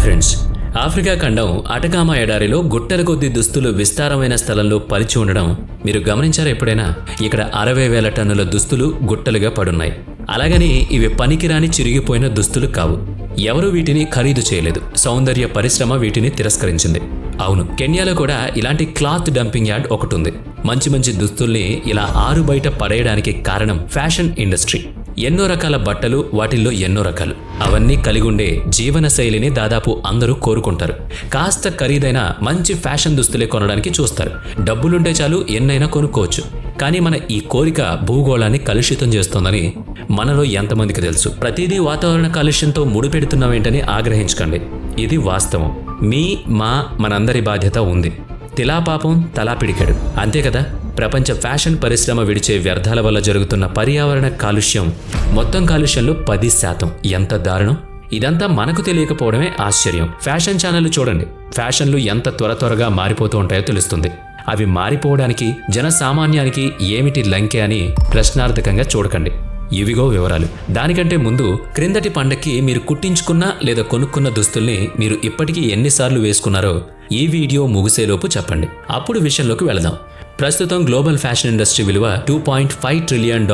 Friends, Africa ఖండం Atacama ఎడారిలో గుట్టల కొద్ది దుస్తులు విస్తారమైన స్థలంలో పరిచి ఉండడం మీరు గమనించారా ఎప్పుడైనా? ఇక్కడ 60,000 టన్నుల దుస్తులు గుట్టలుగా పడున్నాయి. అలాగని ఇవి పనికిరాని చిరిగిపోయిన దుస్తులు కావు. ఎవరూ వీటిని ఖరీదు చేయలేదు. సౌందర్య పరిశ్రమ వీటిని తిరస్కరించింది. అవును, కెన్యాలో కూడా ఇలాంటి క్లాత్ డంపింగ్ యార్డ్ ఒకటి ఉంది. మంచి మంచి దుస్తుల్ని ఇలా ఆరు బయట పడేయడానికి కారణం ఫ్యాషన్ ఇండస్ట్రీ. ఎన్నో రకాల బట్టలు, వాటిల్లో ఎన్నో రకాలు. అవన్నీ కలిగుండే జీవన శైలిని దాదాపు అందరూ కోరుకుంటారు. కాస్త ఖరీదైన మంచి ఫ్యాషన్ దుస్తులే కొనడానికి చూస్తారు. డబ్బులుంటే చాలు ఎన్నైనా కొనుక్కోవచ్చు. కానీ మన ఈ కోరిక భూగోళాన్ని కలుషితం చేస్తోందని మనలో ఎంతమందికి తెలుసు? ప్రతిదీ వాతావరణ కాలుష్యంతో ముడిపెడుతున్నామేంటని ఆగ్రహించకండి. ఇది వాస్తవం. మనందరి బాధ్యత ఉంది. తిలా పాపం తలా పిడికెడు, అంతే కదా? ప్రపంచ ఫ్యాషన్ పరిశ్రమ విడిచే వ్యర్థాల వల్ల జరుగుతున్న పర్యావరణ కాలుష్యం మొత్తం కాలుష్యంలో 10%. ఎంత దారుణం! ఇదంతా మనకు తెలియకపోవడమే ఆశ్చర్యం. ఫ్యాషన్ ఛానళ్లు చూడండి. ఫ్యాషన్లు ఎంత త్వరగా మారిపోతూ ఉంటాయో తెలుస్తుంది. అవి మారిపోవడానికి జనసామాన్యానికి ఏమిటి లంకె అని ప్రశ్నార్థకంగా చూడకండి. ఇవిగో వివరాలు. దానికంటే ముందు, క్రిందటి పండక్కి మీరు కుట్టించుకున్న లేదా కొనుక్కున్న దుస్తుల్ని మీరు ఇప్పటికీ ఎన్నిసార్లు వేసుకున్నారో ఈ వీడియో ముగిసేలోపు చెప్పండి. అప్పుడు విషయంలోకి వెళదాం. ప్రస్తుతం గ్లోబల్ ఫ్యాషన్ ఇండస్ట్రీ విలువ $2.5 ట్రిలియన్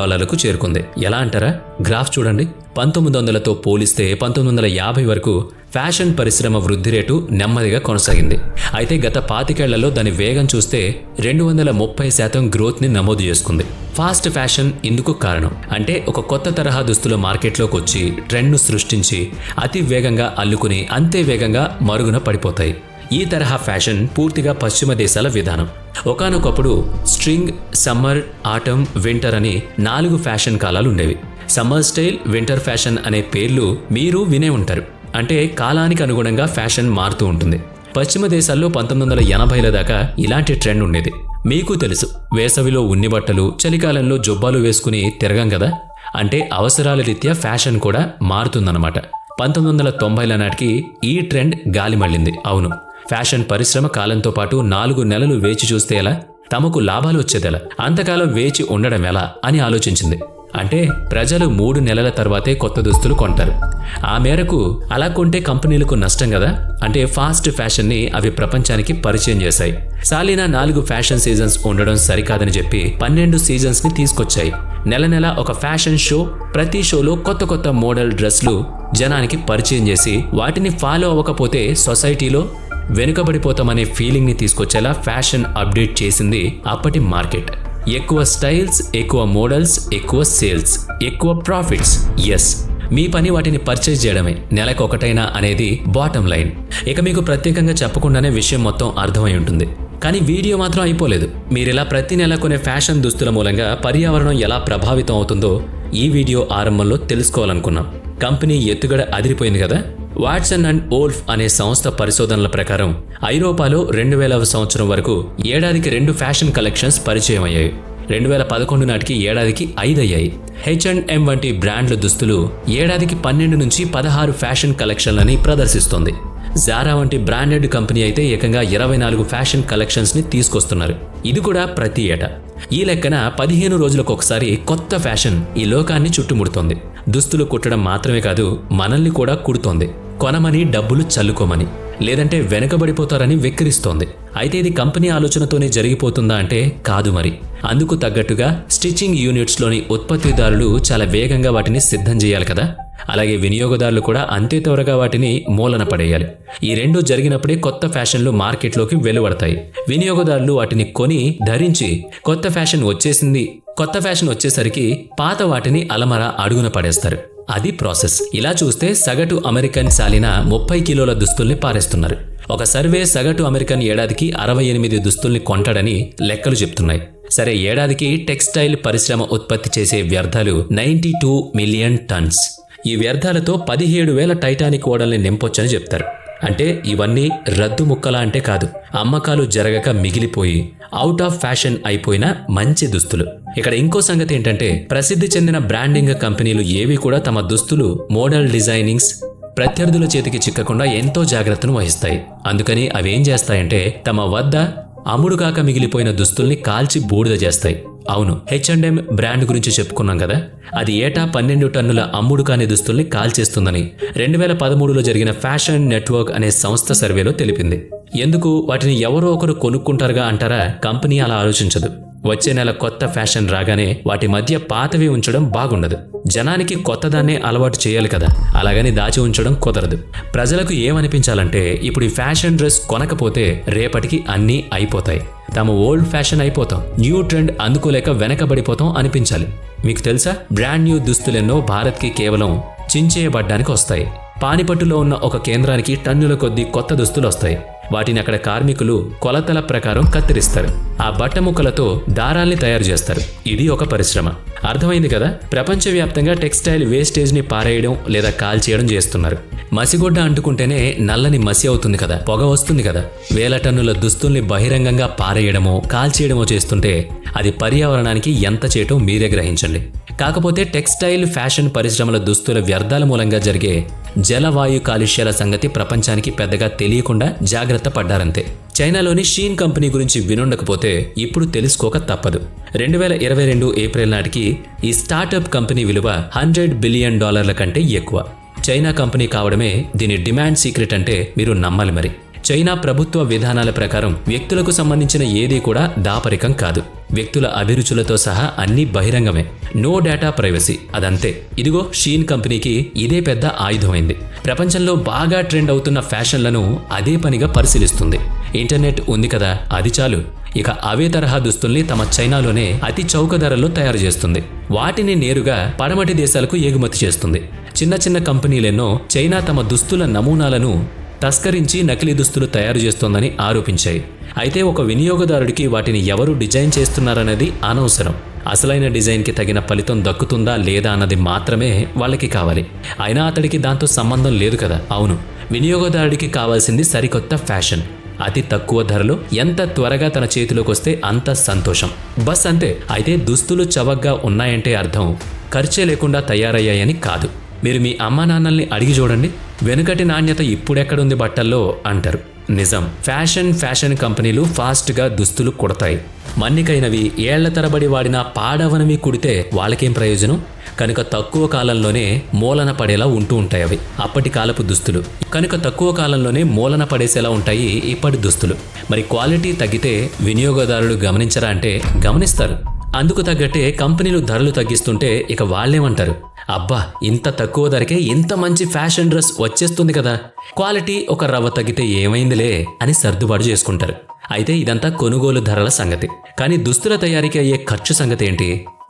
చేరుకుంది. ఎలా అంటారా? గ్రాఫ్ చూడండి. 1900తో పోలిస్తే 1950 వరకు ఫ్యాషన్ పరిశ్రమ వృద్ధి రేటు నెమ్మదిగా కొనసాగింది. అయితే గత 25 ఏళ్లలో దాని వేగం చూస్తే 230% గ్రోత్ని నమోదు చేసుకుంది. ఫాస్ట్ ఫ్యాషన్ ఇందుకు కారణం. అంటే ఒక కొత్త తరహా దుస్తుల మార్కెట్లోకి వచ్చి ట్రెండ్ను సృష్టించి అతి వేగంగా అల్లుకుని అంతే వేగంగా మరుగున పడిపోతాయి. ఈ తరహా ఫ్యాషన్ పూర్తిగా పశ్చిమ దేశాల విధానం. ఒకానొకప్పుడు స్ట్రింగ్, సమ్మర్, ఆటమ్, వింటర్ అని 4 ఫ్యాషన్ కాలాలు ఉండేవి. సమ్మర్ స్టైల్, వింటర్ ఫ్యాషన్ అనే పేర్లు మీరు వినే ఉంటారు. అంటే కాలానికి అనుగుణంగా ఫ్యాషన్ మారుతూ ఉంటుంది. పశ్చిమ దేశాల్లో 1980ల దాకా ఇలాంటి ట్రెండ్ ఉండేది. మీకు తెలుసు, వేసవిలో ఉన్ని బట్టలు, చలికాలంలో జొబ్బాలు వేసుకుని తిరగం కదా. అంటే అవసరాల రీత్యా ఫ్యాషన్ కూడా మారుతుందన్నమాట. 1990ల నాటికి ఈ ట్రెండ్ గాలి మళ్ళింది. అవును, ఫ్యాషన్ పరిశ్రమ కాలంతో పాటు 4 నెలలు వేచి చూస్తే ఎలా? తమకు లాభాలు వచ్చేదెలా? అంతకాలం వేచి ఉండడం ఎలా అని ఆలోచించింది. అంటే ప్రజలు 3 నెలల తర్వాతే కొత్త దుస్తులు కొంటారు. ఆ మేరకు అలా కొంటే కంపెనీలకు నష్టం కదా. అంటే ఫాస్ట్ ఫ్యాషన్ని అవి ప్రపంచానికి పరిచయం చేశాయి. సాలీనా 4 ఫ్యాషన్ సీజన్స్ ఉండడం సరికాదని చెప్పి 12 సీజన్స్ని తీసుకొచ్చాయి. నెల ఒక ఫ్యాషన్ షో. ప్రతి షోలో కొత్త మోడల్ డ్రెస్లు జనానికి పరిచయం చేసి వాటిని ఫాలో అవ్వకపోతే సొసైటీలో వెనుకబడిపోతామనే ఫీలింగ్ని తీసుకొచ్చేలా ఫ్యాషన్ అప్డేట్ చేసింది అప్పటి మార్కెట్. ఎక్కువ స్టైల్స్, ఎక్కువ మోడల్స్, ఎక్కువ సేల్స్, ఎక్కువ ప్రాఫిట్స్. ఎస్, మీ పని వాటిని పర్చేజ్ చేయడమే. నెలకు ఒకటైనా అనేది బాటమ్ లైన్. ఇక మీకు ప్రత్యేకంగా చెప్పకుండానే విషయం మొత్తం అర్థమై ఉంటుంది. కానీ వీడియో మాత్రం అయిపోలేదు. మీరిలా ప్రతి నెల కొనే ఫ్యాషన్ దుస్తుల మూలంగా పర్యావరణం ఎలా ప్రభావితం అవుతుందో ఈ వీడియో ఆరంభంలో తెలుసుకోవాలనుకున్నాం. కంపెనీ ఎత్తుగడ అదిరిపోయింది కదా. వాట్సన్ అండ్ ఓల్ఫ్ అనే సంస్థ పరిశోధనల ప్రకారం ఐరోపాలో 2000వ సంవత్సరం వరకు ఏడాదికి 2 ఫ్యాషన్ కలెక్షన్స్ పరిచయం అయ్యాయి. 2011 నాటికి ఏడాదికి 5 అయ్యాయి. H&M వంటి బ్రాండ్ల దుస్తులు ఏడాదికి 12 నుంచి 16 ఫ్యాషన్ కలెక్షన్లని ప్రదర్శిస్తోంది. జారా వంటి బ్రాండెడ్ కంపెనీ అయితే ఏకంగా 24 ఫ్యాషన్ కలెక్షన్స్ ని తీసుకొస్తున్నారు. ఇది కూడా ప్రతి ఏటా. ఈ లెక్కన 15 రోజులకు ఒకసారి కొత్త ఫ్యాషన్ ఈ లోకాన్ని చుట్టుముడుతోంది. దుస్తులు కుట్టడం మాత్రమే కాదు, మనల్ని కూడా కుడుతోంది. కొనమని, డబ్బులు చల్లుకోమని, లేదంటే వెనకబడిపోతారని వెక్కిరిస్తోంది. అయితే ఇది కంపెనీ ఆలోచనతోనే జరిగిపోతుందా అంటే కాదు మరి. అందుకు తగ్గట్టుగా స్టిచ్చింగ్ యూనిట్స్లోని ఉత్పత్తిదారులు చాలా వేగంగా వాటిని సిద్ధం చేయాలి కదా. అలాగే వినియోగదారులు కూడా అంతే త్వరగా వాటిని మూలన పడేయాలి. ఈ రెండు జరిగినప్పుడే కొత్త ఫ్యాషన్లు మార్కెట్లోకి వెలువడతాయి. వినియోగదారులు వాటిని కొని ధరించి కొత్త ఫ్యాషన్ వచ్చేసరికి పాత వాటిని అలమర అడుగున పడేస్తారు. అది ప్రాసెస్. ఇలా చూస్తే సగటు అమెరికన్ సాలీనా 30 కిలోల దుస్తుల్ని పారేస్తున్నారు. ఒక సర్వే సగటు అమెరికన్ ఏడాదికి 68 దుస్తుల్ని కొంటాడని లెక్కలు చెప్తున్నాయి. సరే, ఏడాదికి టెక్స్టైల్ పరిశ్రమ ఉత్పత్తి చేసే వ్యర్థాలు 92 మిలియన్ టన్స్. ఈ వ్యర్థాలతో 17,000 టైటానిక్ ఓడల్ని నింపొచ్చని చెప్తారు. అంటే ఇవన్నీ రద్దు ముక్కలా అంటే కాదు, అమ్మకాలు జరగక మిగిలిపోయి అవుట్ ఆఫ్ ఫ్యాషన్ అయిపోయిన మంచి దుస్తులు. ఇక్కడ ఇంకో సంగతి ఏంటంటే, ప్రసిద్ధి చెందిన బ్రాండింగ్ కంపెనీలు ఏవి కూడా తమ దుస్తులు మోడల్ డిజైనింగ్స్ ప్రత్యర్థుల చేతికి చిక్కకుండా ఎంతో జాగ్రత్తను వహిస్తాయి. అందుకని అవేం చేస్తాయంటే తమ వద్ద అమ్ముడు కాక మిగిలిపోయిన దుస్తుల్ని కాల్చి బూడిద చేస్తాయి. అవును, H&M బ్రాండ్ గురించి చెప్పుకున్నాం కదా, అది ఏటా 12 టన్నుల అమ్ముడు కాని దుస్తుల్ని కాల్చేస్తుందని 2013లో జరిగిన ఫ్యాషన్ నెట్వర్క్ అనే సంస్థ సర్వేలో తెలిపింది. ఎందుకు వాటిని ఎవరో ఒకరు కొనుక్కుంటారుగా అంటారా? కంపెనీ అలా ఆలోచించదు. వచ్చే నెల కొత్త ఫ్యాషన్ రాగానే వాటి మధ్య పాతవి ఉంచడం బాగుండదు. జనానికి కొత్తదాన్నే అలవాటు చేయాలి కదా, అలాగని దాచి ఉంచడం కుదరదు. ప్రజలకు ఏమనిపించాలంటే ఇప్పుడు ఈ ఫ్యాషన్ డ్రెస్ కొనకపోతే రేపటికి అన్నీ అయిపోతాయి, తాము ఓల్డ్ ఫ్యాషన్ అయిపోతాం, న్యూ ట్రెండ్ అందుకోలేక వెనకబడిపోతాం అనిపించాలి. మీకు తెలుసా, బ్రాండ్ న్యూ దుస్తులెన్నో భారత్కి కేవలం చించేయబడ్డానికి వస్తాయి. పానిపట్టులో ఉన్న ఒక కేంద్రానికి టన్నుల కొద్దీ కొత్త దుస్తులు వస్తాయి. వాటిని అక్కడ కార్మికులు కొలతల ప్రకారం కత్తిరిస్తారు. ఆ బట్ట ముక్కలతో దారాల్ని తయారు చేస్తారు. ఇది ఒక పరిశ్రమ. అర్థమైంది కదా? ప్రపంచవ్యాప్తంగా టెక్స్టైల్ వేస్టేజ్ని పారేయడం లేదా కాల్చేయడం చేస్తున్నారు. మసిగొడ్డ అంటుకుంటేనే నల్లని మసి అవుతుంది కదా, పొగ వస్తుంది కదా. 1000 టన్నుల దుస్తుల్ని బహిరంగంగా పారేయడమో కాల్చేయడమో చేస్తుంటే అది పర్యావరణానికి ఎంత చేయటం మీరే గ్రహించండి. కాకపోతే టెక్స్టైల్ ఫ్యాషన్ పరిశ్రమల దుస్తుల వ్యర్థాల మూలంగా జరిగే జలవాయు కాలుష్యాల సంగతి ప్రపంచానికి పెద్దగా తెలియకుండా జాగ్రత్త పడ్డారంతే. చైనాలోని షీన్ కంపెనీ గురించి వినుండకపోతే ఇప్పుడు తెలుసుకోక తప్పదు. 2022 ఏప్రిల్ నాటికి ఈ స్టార్టప్ కంపెనీ విలువ $100 బిలియన్ కంటే ఎక్కువ. చైనా కంపెనీ కావడమే దీని డిమాండ్ సీక్రెట్ అంటే మీరు నమ్మాలి. మరి చైనా ప్రభుత్వ విధానాల ప్రకారం వ్యక్తులకు సంబంధించిన ఏదీ కూడా దాపరికం కాదు. వ్యక్తుల అభిరుచులతో సహా అన్నీ బహిరంగమే. నో డేటా ప్రైవసీ, అదంతే. ఇదిగో షీన్ కంపెనీకి ఇదే పెద్ద ఆయుధమైంది. ప్రపంచంలో బాగా ట్రెండ్ అవుతున్న ఫ్యాషన్లను అదే పనిగా పరిశీలిస్తుంది. ఇంటర్నెట్ ఉంది కదా, అది చాలు. ఇక అవే తరహా దుస్తుల్ని తమ చైనాలోనే అతి చౌక ధరల్లో తయారు చేస్తుంది. వాటిని నేరుగా పడమటి దేశాలకు ఎగుమతి చేస్తుంది. చిన్న చిన్న కంపెనీలెన్నో చైనా తమ దుస్తుల నమూనాలను తస్కరించి నకిలీ దుస్తులు తయారు చేస్తోందని ఆరోపించాయి. అయితే ఒక వినియోగదారుడికి వాటిని ఎవరు డిజైన్ చేస్తున్నారన్నది అనవసరం. అసలైన డిజైన్కి తగిన ఫలితం దక్కుతుందా లేదా అన్నది మాత్రమే వాళ్ళకి కావాలి. అయినా అతడికి దాంతో సంబంధం లేదు కదా. అవును, వినియోగదారుడికి కావాల్సింది సరికొత్త ఫ్యాషన్. అతి తక్కువ ధరలో ఎంత త్వరగా తన చేతిలోకి వస్తే అంత సంతోషం. బస్ అంతే. అయితే దుస్తులు చవకగా ఉన్నాయంటే అర్థం ఖర్చే లేకుండా తయారయ్యాయని కాదు. మీరు మీ అమ్మా నాన్నల్ని అడిగి చూడండి, వెనుకటి నాణ్యత ఇప్పుడెక్కడుంది బట్టల్లో అంటారు. నిజం. ఫ్యాషన్ కంపెనీలు ఫాస్ట్గా దుస్తులు కుడతాయి. మన్నికైనవి, ఏళ్ల తరబడి వాడిన పాడవనవి కుడితే వాళ్ళకేం ప్రయోజనం? కనుక తక్కువ కాలంలోనే మూలన పడేలా ఉంటూ ఉంటాయి అవి, అప్పటి కాలపు దుస్తులు. కనుక తక్కువ కాలంలోనే మూలన పడేసేలా ఉంటాయి ఇప్పటి దుస్తులు. మరి క్వాలిటీ తగ్గితే వినియోగదారులు గమనించరా అంటే గమనిస్తారు. అందుకు తగ్గట్టే కంపెనీలు ధరలు తగ్గిస్తుంటే ఇక వాళ్ళేమంటారు? అబ్బా, ఇంత తక్కువ ధరకే ఇంత మంచి ఫ్యాషన్ డ్రెస్ వచ్చేస్తుంది కదా, క్వాలిటీ ఒక రవ్వ తగ్గితే ఏమైందిలే అని సర్దుబాటు చేసుకుంటారు. అయితే ఇదంతా కొనుగోలు ధరల సంగతి. కానీ దుస్తుల తయారీకి అయ్యే ఖర్చు సంగతి ఏంటి?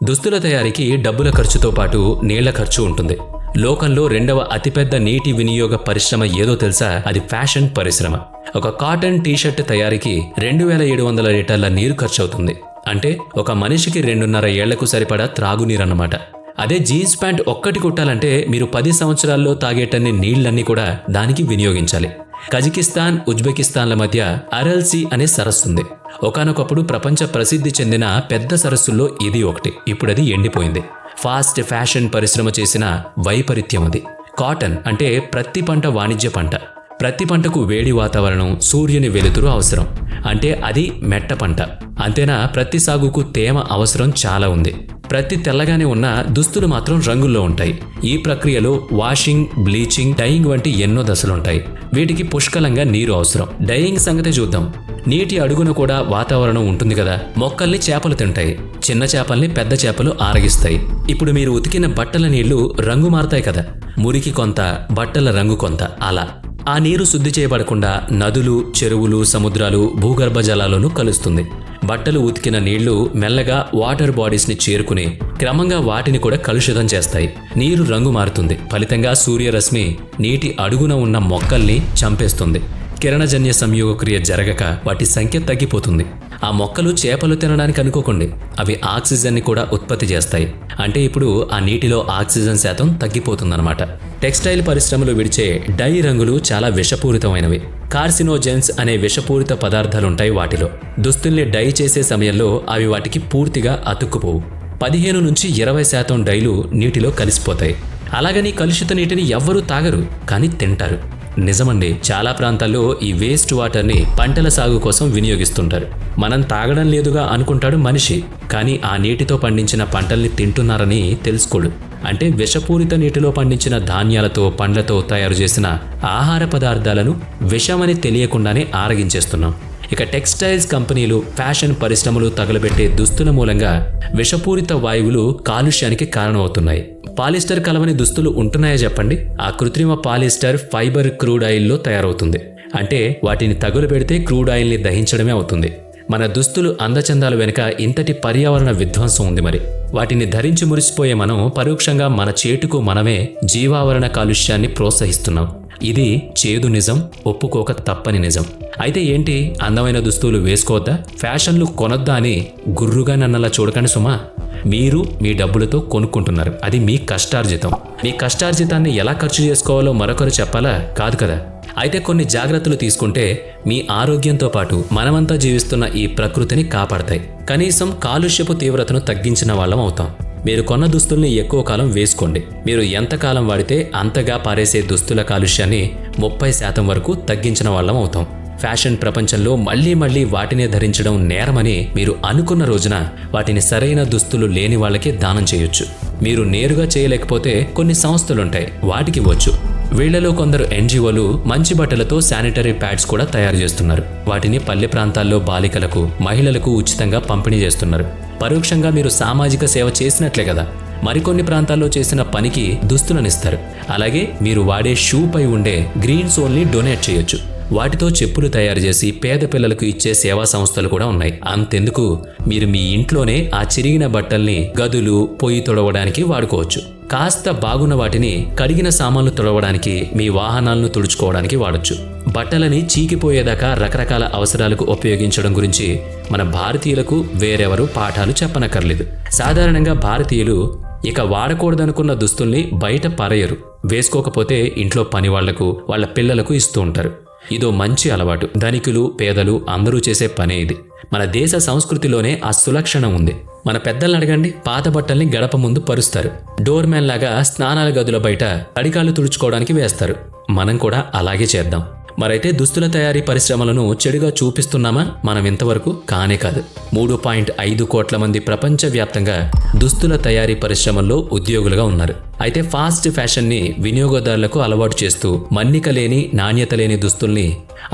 దుస్తుల తయారీకి డబ్బుల ఖర్చుతో పాటు నీళ్ల ఖర్చు ఉంటుంది. లోకంలో 2వ అతిపెద్ద నీటి వినియోగ పరిశ్రమ ఏదో తెలుసా? అది ఫ్యాషన్ పరిశ్రమ. ఒక కాటన్ టీషర్ట్ తయారీకి 2700 లీటర్ల నీరు ఖర్చు అవుతుంది. అంటే ఒక మనిషికి 2.5 ఏళ్లకు సరిపడా త్రాగునీరన్నమాట. అదే జీన్స్ ప్యాంట్ ఒక్కటి కుట్టాలంటే మీరు 10 సంవత్సరాల్లో తాగేటన్ని నీళ్లన్నీ కూడా దానికి వినియోగించాలి. కజకిస్తాన్, ఉజ్బెకిస్తాన్ల మధ్య అరల్ సీ అనే సరస్సుంది. ఒకానొకప్పుడు ప్రపంచ ప్రసిద్ధి చెందిన పెద్ద సరస్సుల్లో ఇది ఒకటి. ఇప్పుడది ఎండిపోయింది. ఫాస్ట్ ఫ్యాషన్ పరిశ్రమ చేసిన వైపరీత్యం అది. కాటన్ అంటే ప్రతి పంట వాణిజ్య పంట. ప్రతి పంటకు వేడి వాతావరణం, సూర్యుని వెలుతురు అవసరం. అంటే అది మెట్ట పంట. అంతేనా, ప్రతి సాగుకు తేమ అవసరం చాలా ఉంది. ప్రతి తెల్లగానే ఉన్న దుస్తులు మాత్రం రంగుల్లో ఉంటాయి. ఈ ప్రక్రియలో వాషింగ్, బ్లీచింగ్, డైయింగ్ వంటి ఎన్నో దశలుంటాయి. వీటికి పుష్కలంగా నీరు అవసరం. డైయింగ్ సంగతి చూద్దాం. నీటి అడుగున కూడా వాతావరణం ఉంటుంది కదా. మొక్కల్ని చేపలు తింటాయి. చిన్న చేపల్ని పెద్ద చేపలు ఆరగిస్తాయి. ఇప్పుడు మీరు ఉతికిన బట్టల నీళ్లు రంగు మారుతాయి కదా. మురికి కొంత, బట్టల రంగు కొంత. అలా ఆ నీరు శుద్ధి చేయబడకుండా నదులు, చెరువులు, సముద్రాలు, భూగర్భ జలాలను కలుస్తుంది. బట్టలు ఉతికిన నీళ్లు మెల్లగా వాటర్ బాడీస్ని చేరుకుని క్రమంగా వాటిని కూడా కలుషితం చేస్తాయి. నీరు రంగు మారుతుంది. ఫలితంగా సూర్యరశ్మి నీటి అడుగున ఉన్న మొక్కల్ని చంపేస్తుంది. కిరణజన్య సంయోగక్రియ జరగక వాటి సంఖ్య తగ్గిపోతుంది. ఆ మొక్కలు చేపలు తినడానికి అనుకోకండి, అవి ఆక్సిజన్ని కూడా ఉత్పత్తి చేస్తాయి. అంటే ఇప్పుడు ఆ నీటిలో ఆక్సిజన్ శాతం తగ్గిపోతుందన్నమాట. టెక్స్టైల్ పరిశ్రమలు విడిచే డై రంగులు చాలా విషపూరితమైనవి. కార్సినోజెన్స్ అనే విషపూరిత పదార్థాలుంటాయి వాటిలో. దుస్తుల్ని డై చేసే సమయంలో అవి వాటికి పూర్తిగా అతుక్కుపోవు. 15 నుంచి 20% డైలు నీటిలో కలిసిపోతాయి. అలాగని కలుషిత నీటిని ఎవ్వరూ తాగరు, కానీ తింటారు. నిజమండి, చాలా ప్రాంతాల్లో ఈ వేస్ట్ వాటర్ని పంటల సాగు కోసం వినియోగిస్తుంటారు. మనం తాగడం లేదుగా అనుకుంటాడు మనిషి, కానీ ఆ నీటితో పండించిన పంటల్ని తింటున్నారని తెలుసుకోడు. అంటే విషపూరిత నీటిలో పండించిన ధాన్యాలతో పండ్లతో తయారు చేసిన ఆహార పదార్థాలను విషమని తెలియకుండానే ఆరగించేస్తున్నాం. ఇక టెక్స్టైల్స్ కంపెనీలు, ఫ్యాషన్ పరిశ్రమలు తగలబెట్టే దుస్తుల మూలంగా విషపూరిత వాయువులు కాలుష్యానికి కారణమవుతున్నాయి. పాలిస్టర్ కలవని దుస్తులు ఉంటున్నాయా చెప్పండి? ఆ కృత్రిమ పాలిస్టర్ ఫైబర్ క్రూడ్ ఆయిల్లో తయారవుతుంది. అంటే వాటిని తగులబెడితే క్రూడ్ ఆయిల్ని దహించడమే అవుతుంది. మన దుస్తులు అందచందాల వెనుక ఇంతటి పర్యావరణ విధ్వంసం ఉంది. మరి వాటిని ధరించి మురిసిపోయే మనం పరోక్షంగా మన చేటుకు మనమే జీవావరణ కాలుష్యాన్ని ప్రోత్సహిస్తున్నాం. ఇది చేదు నిజం, ఒప్పుకోక తప్పని నిజం. అయితే ఏంటి, అందమైన దుస్తులు వేసుకోవద్దా, ఫ్యాషన్లు కొనొద్దా అని గుర్రుగా నన్నలా చూడకండి సుమా. మీరు మీ డబ్బులతో కొనుక్కుంటున్నారు, అది మీ కష్టార్జితం. మీ కష్టార్జితాన్ని ఎలా ఖర్చు చేసుకోవాలో మరొకరు చెప్పాలా? కాదు కదా. అయితే కొన్ని జాగ్రత్తలు తీసుకుంటే మీ ఆరోగ్యంతో పాటు మనమంతా జీవిస్తున్న ఈ ప్రకృతిని కాపాడతాయి. కనీసం కాలుష్యపు తీవ్రతను తగ్గించిన వాళ్ళం అవుతాం. మీరు కొన్న దుస్తుల్ని ఎక్కువ కాలం వేసుకోండి. మీరు ఎంతకాలం వాడితే అంతగా పారేసే దుస్తుల కాలుష్యాన్ని 30% వరకు తగ్గించిన వాళ్ళం అవుతాం. ఫ్యాషన్ ప్రపంచంలో మళ్లీ వాటినే ధరించడం నేరమని మీరు అనుకున్న రోజున వాటిని సరైన దుస్తులు లేని వాళ్ళకి దానం చేయొచ్చు. మీరు నేరుగా చేయలేకపోతే కొన్ని సంస్థలుంటాయి, వాటికి ఇవ్వచ్చు. వీళ్లలో కొందరు ఎన్జిఓలు మంచి బట్టలతో శానిటరీ ప్యాడ్స్ కూడా తయారు చేస్తున్నారు. వాటిని పల్లె ప్రాంతాల్లో బాలికలకు, మహిళలకు ఉచితంగా పంపిణీ చేస్తున్నారు. పరోక్షంగా మీరు సామాజిక సేవ చేసినట్లే కదా. మరికొన్ని ప్రాంతాల్లో చేసిన పనికి దుస్తులనిస్తారు. అలాగే మీరు వాడే షూ పై ఉండే గ్రీన్ సోల్ని డొనేట్ చేయొచ్చు. వాటితో చెప్పులు తయారు చేసి పేద పిల్లలకు ఇచ్చే సేవా సంస్థలు కూడా ఉన్నాయి. అంతెందుకు, మీరు మీ ఇంట్లోనే ఆ చిరిగిన బట్టల్ని గదులు, పొయ్యి తొడవడానికి వాడుకోవచ్చు. కాస్త బాగున్న వాటిని కడిగిన సామాన్లు తొడవడానికి, మీ వాహనాలను తుడుచుకోవడానికి వాడొచ్చు. బట్టలని చీకిపోయేదాకా రకరకాల అవసరాలకు ఉపయోగించడం గురించి మన భారతీయులకు వేరెవరూ పాఠాలు చెప్పనక్కర్లేదు. సాధారణంగా భారతీయులు ఇక వాడకూడదనుకున్న దుస్తుల్ని బయట పారేయరు. వేసుకోకపోతే ఇంట్లో పని వాళ్లకు, వాళ్ళ పిల్లలకు ఇస్తూ ఉంటారు. ఇదో మంచి అలవాటు. ధనికులు, పేదలు అందరూ చేసే పనే ఇది. మన దేశ సంస్కృతిలోనే ఆ సులక్షణం ఉంది. మన పెద్దల్ని అడగండి, పాత బట్టల్ని గడప ముందు పరుస్తారు. డోర్ మ్యాన్ లాగా స్నానాల గదుల బయట తడికాళ్ళు తుడుచుకోవడానికి వేస్తారు. మనం కూడా అలాగే చేద్దాం. మరైతే దుస్తుల తయారీ పరిశ్రమలను చెడుగా చూపిస్తున్నామా? మనం ఇంతవరకు కానే కాదు. 3.5 కోట్ల మంది ప్రపంచవ్యాప్తంగా దుస్తుల తయారీ పరిశ్రమల్లో ఉద్యోగులుగా ఉన్నారు. అయితే ఫాస్ట్ ఫ్యాషన్ని వినియోగదారులకు అలవాటు చేస్తూ మన్నిక లేని, నాణ్యత లేని దుస్తుల్ని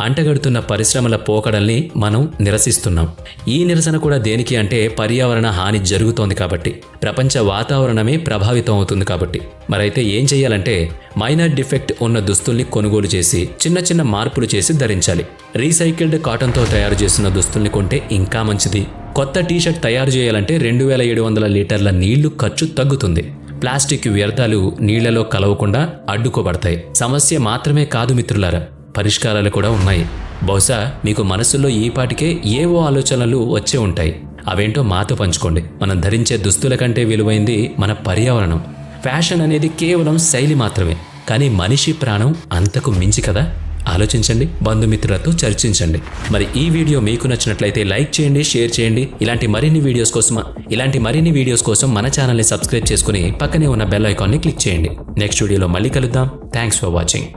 అంటగడుతున్న పరిశ్రమల పోకడల్ని మనం నిరసిస్తున్నాం. ఈ నిరసన కూడా దేనికి అంటే పర్యావరణ హాని జరుగుతోంది కాబట్టి, ప్రపంచ వాతావరణమే ప్రభావితం అవుతుంది కాబట్టి. మరైతే ఏం చెయ్యాలంటే మైనర్ డిఫెక్ట్ ఉన్న దుస్తుల్ని కొనుగోలు చేసి చిన్న మార్పులు చేసి ధరించాలి. రీసైకిల్డ్ కాటన్తో తయారు చేసిన దుస్తుల్ని కొంటే ఇంకా మంచిది. కొత్త టీషర్ట్ తయారు చేయాలంటే 2700 లీటర్ల నీళ్లు ఖర్చు తగ్గుతుంది. ప్లాస్టిక్ వ్యర్థాలు నీళ్లలో కలవకుండా అడ్డుకోబడతాయి. సమస్య మాత్రమే కాదు మిత్రులారా, పరిష్కారాలు కూడా ఉన్నాయి. బహుశా మీకు మనసులో ఈపాటికే ఏవో ఆలోచనలు వచ్చే ఉంటాయి. అవేంటో మాతో పంచుకోండి. మనం ధరించే దుస్తుల కంటే విలువైంది మన పర్యావరణం. ఫ్యాషన్ అనేది కేవలం శైలి మాత్రమే, కానీ మనిషి ప్రాణం అంతకు మించి కదా. ఆలోచించండి, బంధుమిత్రులతో చర్చించండి. మరి ఈ వీడియో మీకు నచ్చినట్లయితే లైక్ చేయండి, షేర్ చేయండి. ఇలాంటి మరిన్ని వీడియోస్ కోసం మన ఛానల్ని సబ్స్క్రైబ్ చేసుకుని పక్కనే ఉన్న బెల్ ఐకాన్ని క్లిక్ చేయండి. నెక్స్ట్ వీడియోలో మళ్ళీ కలుద్దాం. Thanks for watching.